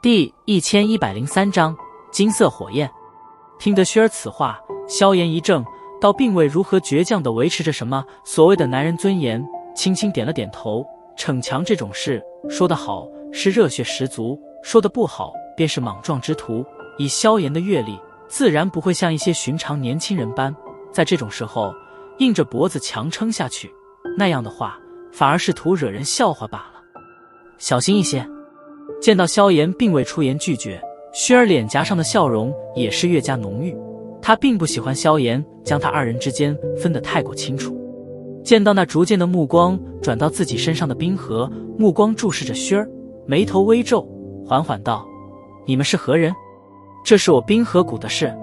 第1103章金色火焰。听得薛儿此话，萧炎一怔，倒并未如何倔强地维持着什么所谓的男人尊严，轻轻点了点头。逞强这种事，说得好是热血十足，说得不好便是莽撞之徒。以萧炎的阅历，自然不会像一些寻常年轻人般，在这种时候硬着脖子强撑下去，那样的话反而是图惹人笑话罢了。小心一些。见到萧炎并未出言拒绝，薛儿脸颊上的笑容也是越加浓郁。他并不喜欢萧炎将他二人之间分得太过清楚。见到那逐渐的目光转到自己身上的冰河，目光注视着薛儿，眉头微皱，缓缓道：你们是何人？这是我冰河谷的事。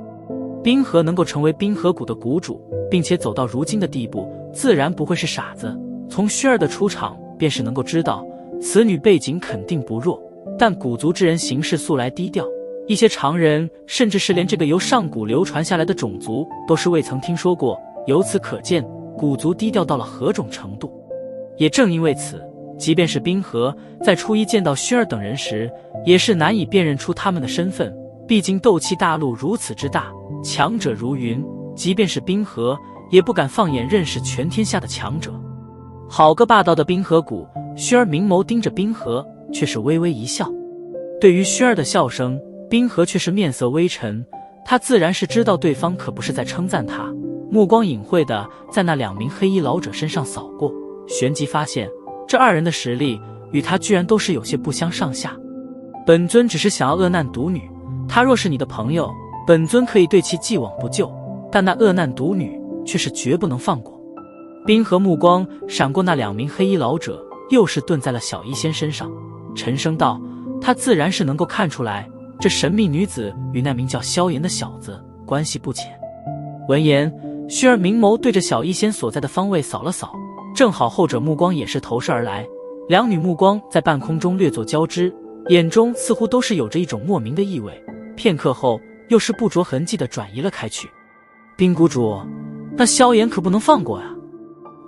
冰河能够成为冰河谷的谷主，并且走到如今的地步，自然不会是傻子。从薛儿的出场便是能够知道，此女背景肯定不弱。但古族之人行事素来低调，一些常人甚至是连这个由上古流传下来的种族都是未曾听说过，由此可见古族低调到了何种程度。也正因为此，即便是冰河在初一见到薛儿等人时，也是难以辨认出他们的身份。毕竟斗气大陆如此之大，强者如云，即便是冰河也不敢放眼认识全天下的强者。好个霸道的冰河谷！薛儿明眸盯着冰河，却是微微一笑。对于薛儿的笑声，冰河却是面色微沉，他自然是知道对方可不是在称赞他，目光隐晦地在那两名黑衣老者身上扫过，旋即发现这二人的实力与他居然都是有些不相上下。本尊只是想要恶难独女，她若是你的朋友，本尊可以对其既往不咎，但那恶难独女却是绝不能放过。冰河目光闪过那两名黑衣老者，又是顿在了小医仙身上，沉声道：他自然是能够看出来，这神秘女子与那名叫萧炎的小子关系不浅。闻言，薛儿明眸对着小医仙所在的方位扫了扫，正好后者目光也是投射而来，两女目光在半空中略作交织，眼中似乎都是有着一种莫名的意味。片刻后，又是不着痕迹地转移了开去。冰谷主，那萧炎可不能放过呀！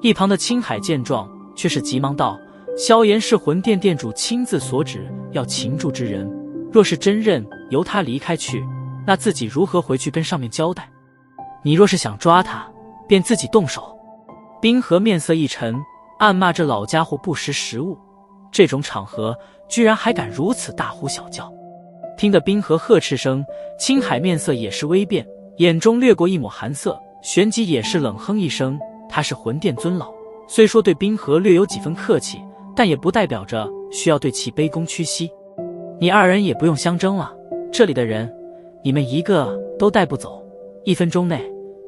一旁的青海见状，却是急忙道：萧炎是魂殿殿主亲自所指要擒住之人，若是真认由他离开去，那自己如何回去跟上面交代？你若是想抓他，便自己动手。冰河面色一沉，暗骂这老家伙不识时务，这种场合居然还敢如此大呼小叫。听得冰河呵斥声，青海面色也是微变，眼中掠过一抹寒色，旋即也是冷哼一声。他是魂殿尊老，虽说对冰河略有几分客气，但也不代表着需要对其卑躬屈膝。你二人也不用相争了，这里的人你们一个都带不走，1分钟内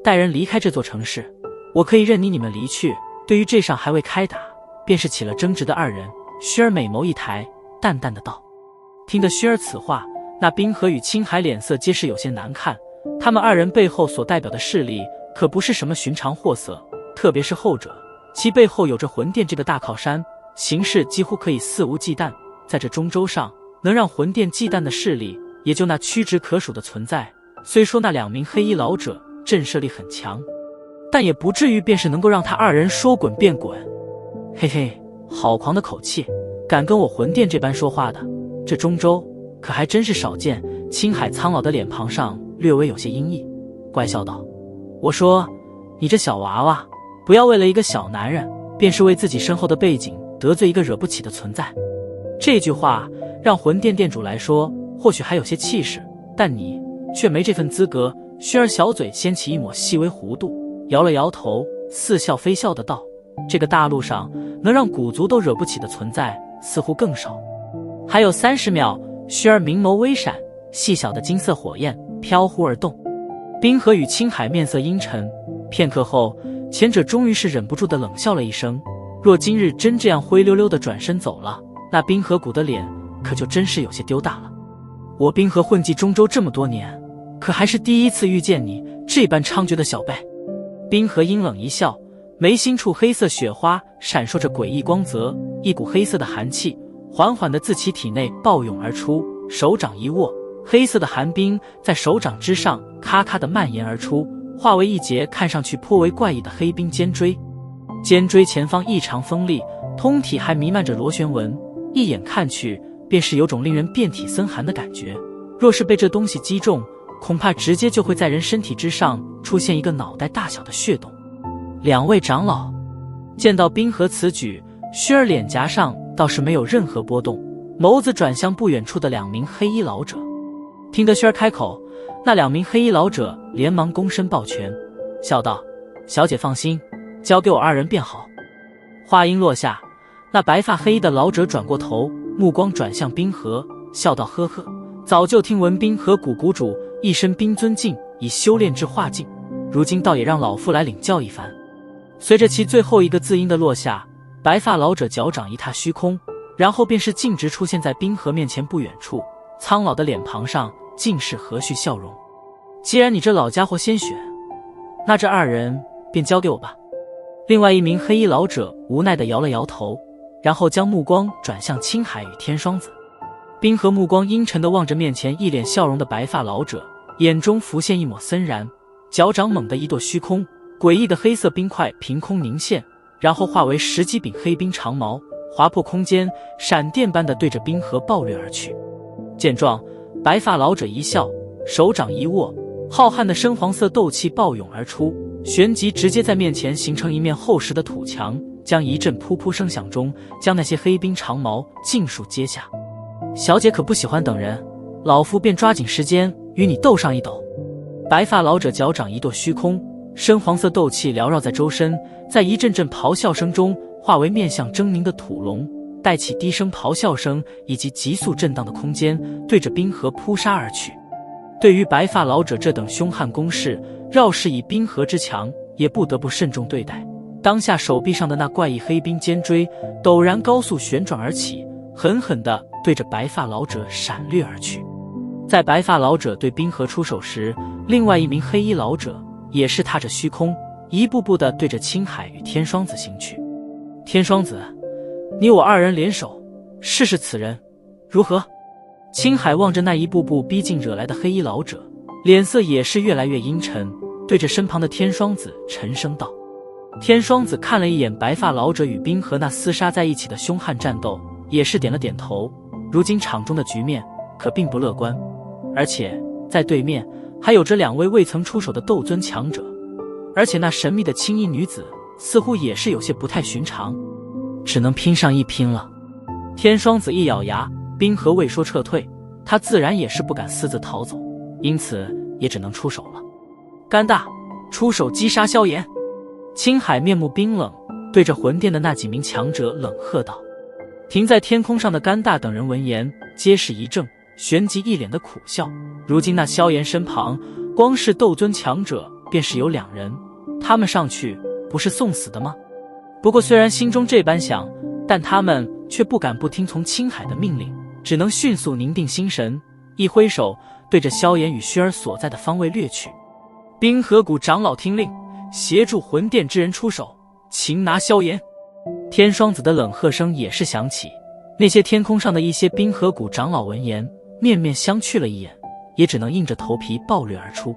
带人离开这座城市，我可以任你们离去。对于这上还未开打便是起了争执的二人，薛儿美眸一抬，淡淡的道。听得薛儿此话，那冰河与青海脸色皆是有些难看，他们二人背后所代表的势力可不是什么寻常货色，特别是后者，其背后有着魂殿这个大靠山，行事几乎可以肆无忌惮。在这中州上，能让魂殿忌惮的势力也就那屈指可数的存在。虽说那两名黑衣老者震慑力很强，但也不至于便是能够让他二人说滚便滚。嘿嘿，好狂的口气，敢跟我魂殿这般说话的，这中州可还真是少见。青海苍老的脸庞上略微有些阴翳，怪笑道：我说你这小娃娃，不要为了一个小男人，便是为自己身后的背景得罪一个惹不起的存在。这句话让魂殿殿主来说或许还有些气势，但你却没这份资格。薛儿小嘴掀起一抹细微弧度，摇了摇头，似笑非笑的道：这个大陆上能让古族都惹不起的存在似乎更少。还有30秒，薛儿明眸微闪，细小的金色火焰飘忽而动。冰河与青海面色阴沉，片刻后，前者终于是忍不住的冷笑了一声。若今日真这样灰溜溜的转身走了，那冰河谷的脸可就真是有些丢大了。我冰河混迹中州这么多年，可还是第一次遇见你这般猖獗的小辈。冰河阴冷一笑，眉心处黑色雪花闪烁着诡异光泽，一股黑色的寒气缓缓地自其体内暴涌而出，手掌一握，黑色的寒冰在手掌之上咔咔地蔓延而出，化为一截看上去颇为怪异的黑冰尖锥。尖锥前方异常锋利，通体还弥漫着螺旋纹，一眼看去便是有种令人遍体森寒的感觉。若是被这东西击中，恐怕直接就会在人身体之上出现一个脑袋大小的血洞。两位长老见到冰河此举，薛儿脸颊上倒是没有任何波动，眸子转向不远处的两名黑衣老者。听得薛儿开口，那两名黑衣老者连忙躬身抱拳，笑道：“小姐放心，交给我二人便好。”话音落下，那白发黑衣的老者转过头，目光转向冰河，笑道：“呵呵，早就听闻冰河谷谷主一身冰尊境已修炼至化境，如今倒也让老夫来领教一番。”随着其最后一个字音的落下，白发老者脚掌一踏虚空，然后便是径直出现在冰河面前不远处，苍老的脸庞上尽是和煦笑容。“既然你这老家伙先选，那这二人便交给我吧。”另外一名黑衣老者无奈地摇了摇头，然后将目光转向青海与天霜子。冰河目光阴沉地望着面前一脸笑容的白发老者，眼中浮现一抹森然，脚掌猛地一跺虚空，诡异的黑色冰块凭空凝现，然后化为10几柄黑冰长矛，划破空间，闪电般地对着冰河暴掠而去。见状，白发老者一笑，手掌一握，浩瀚的深黄色斗气暴涌而出，旋即直接在面前形成一面厚实的土墙，将一阵噗噗声响中将那些黑冰长矛尽数接下。“小姐可不喜欢等人，老夫便抓紧时间与你斗上一斗。”白发老者脚掌一跺虚空，深黄色斗气缭绕在周身，在一阵阵咆哮声中化为面向狰狞的土龙，带起低声咆哮声以及急速震荡的空间，对着冰河扑杀而去。对于白发老者这等凶悍攻势，饶是以冰河之强，也不得不慎重对待。当下手臂上的那怪异黑冰尖锥陡然高速旋转而起，狠狠地对着白发老者闪掠而去。在白发老者对冰河出手时，另外一名黑衣老者也是踏着虚空，一步步地对着青海与天霜子行去。“天霜子，你我二人联手，试试此人如何？”青海望着那一步步逼近惹来的黑衣老者，脸色也是越来越阴沉，对着身旁的天霜子沉声道。天霜子看了一眼白发老者与冰河那厮杀在一起的凶悍战斗，也是点了点头。如今场中的局面可并不乐观，而且在对面还有着两位未曾出手的斗尊强者，而且那神秘的青衣女子似乎也是有些不太寻常，只能拼上一拼了。天霜子一咬牙，冰河未说撤退，他自然也是不敢私自逃走，因此也只能出手了。“甘大，出手击杀萧炎！”青海面目冰冷，对着魂殿的那几名强者冷喝道。停在天空上的甘大等人闻言，皆是一怔，旋即一脸的苦笑。如今那萧炎身旁，光是斗尊强者便是有2人，他们上去不是送死的吗？不过虽然心中这般想，但他们却不敢不听从青海的命令，只能迅速凝定心神，一挥手对着萧炎与薛儿所在的方位掠去。“冰河谷长老听令，协助魂殿之人出手，擒拿萧炎！”天霜子的冷喝声也是响起。那些天空上的一些冰河谷长老闻言，面面相觑了一眼，也只能硬着头皮暴掠而出。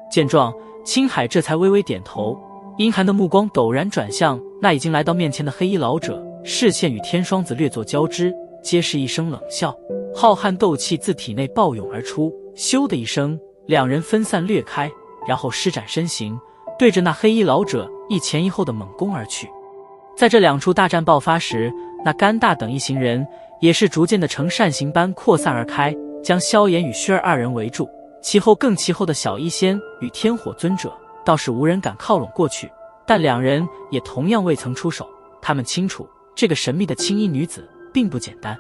见状，青海这才微微点头，阴寒的目光陡然转向那已经来到面前的黑衣老者，视线与天霜子略作交织，皆是一声冷笑，浩瀚斗气自体内暴涌而出，咻的一声，两人分散掠开，然后施展身形，对着那黑衣老者一前一后的猛攻而去。在这两处大战爆发时，那甘大等一行人也是逐渐的呈扇形般扩散而开，将萧炎与薛儿二人围住。其后的小医仙与天火尊者倒是无人敢靠拢过去，但两人也同样未曾出手。他们清楚这个神秘的青衣女子并不简单。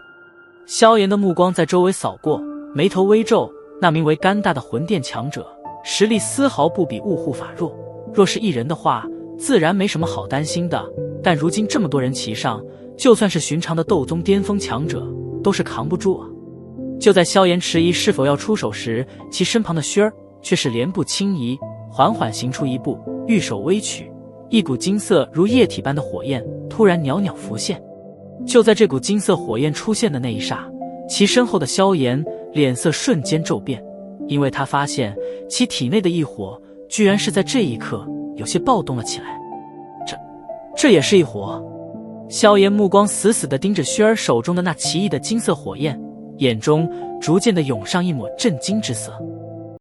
萧炎的目光在周围扫过，眉头微皱，那名为甘大的魂殿强者实力丝毫不比雾护法弱，若是一人的话自然没什么好担心的，但如今这么多人齐上，就算是寻常的斗宗巅峰强者都是扛不住啊。就在萧炎迟疑是否要出手时，其身旁的薛儿却是莲步轻移，缓缓行出一步，玉手微曲，一股金色如液体般的火焰突然袅袅浮现。就在这股金色火焰出现的那一刹，其身后的萧炎脸色瞬间骤变，因为他发现其体内的异火居然是在这一刻有些暴动了起来。这也是异火？萧炎目光死死地盯着薛儿手中的那奇异的金色火焰，眼中逐渐地涌上一抹震惊之色。